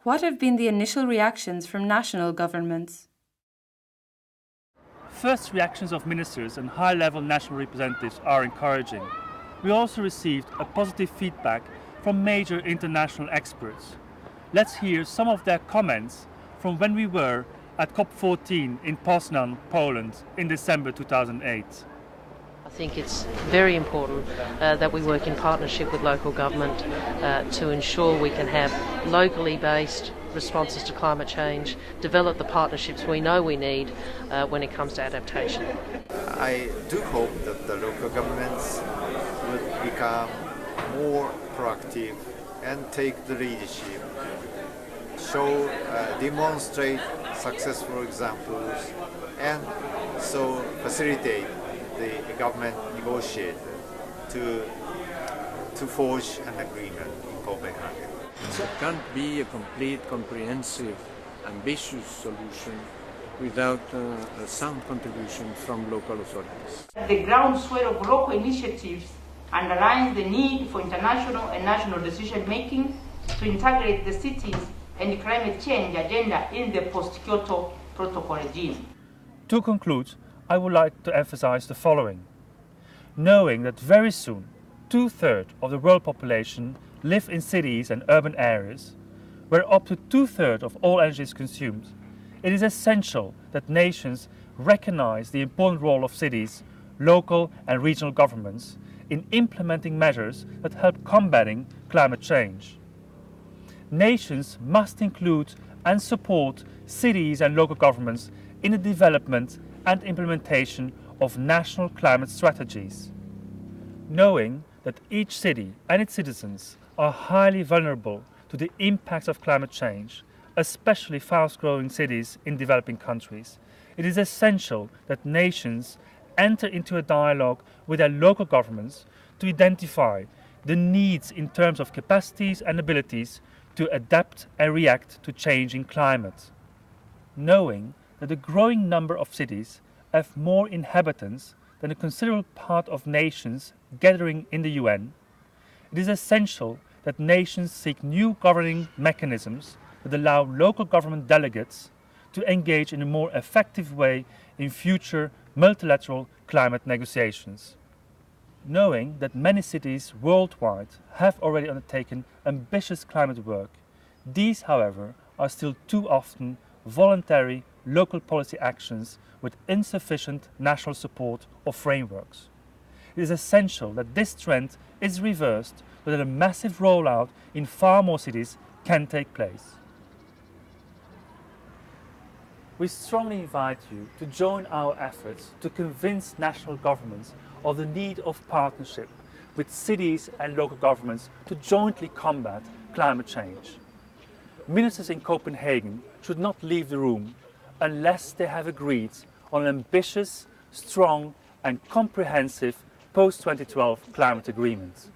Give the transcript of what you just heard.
What have been the initial reactions from national governments? First reactions of ministers and high-level national representatives are encouraging. We also received a positive feedback from major international experts. Let's hear some of their comments from when we were at COP14 in Poznan, Poland in December 2008. I think it's very important that we work in partnership with local government to ensure we can have locally based responses to climate change, develop the partnerships we know we need when it comes to adaptation. I do hope that the local governments would become more proactive and take the leadership, demonstrate successful examples, and so facilitate the government negotiator to forge an agreement in Copenhagen. There can't be a complete, comprehensive, ambitious solution without a sound contribution from local authorities. The groundswell of local initiatives underlines the need for international and national decision-making to integrate the cities and climate change agenda in the post-Kyoto Protocol regime. To conclude, I would like to emphasize the following. Knowing that very soon 2/3 of the world population live in cities and urban areas, where up to 2/3 of all energy is consumed, it is essential that nations recognize the important role of cities, local and regional governments in implementing measures that help combating climate change. Nations must include and support cities and local governments in the development and implementation of national climate strategies. Knowing that each city and its citizens are highly vulnerable to the impacts of climate change, especially fast-growing cities in developing countries, it is essential that nations enter into a dialogue with their local governments to identify the needs in terms of capacities and abilities to adapt and react to changing climate. Knowing that a growing number of cities have more inhabitants than a considerable part of nations gathering in the UN, it is essential that nations seek new governing mechanisms that allow local government delegates to engage in a more effective way in future multilateral climate negotiations. Knowing that many cities worldwide have already undertaken ambitious climate work, these, however, are still too often voluntary local policy actions with insufficient national support or frameworks. It is essential that this trend is reversed so that a massive rollout in far more cities can take place. We strongly invite you to join our efforts to convince national governments of the need of partnership with cities and local governments to jointly combat climate change. Ministers in Copenhagen should not leave the room unless they have agreed on an ambitious, strong and comprehensive post-2012 climate agreement.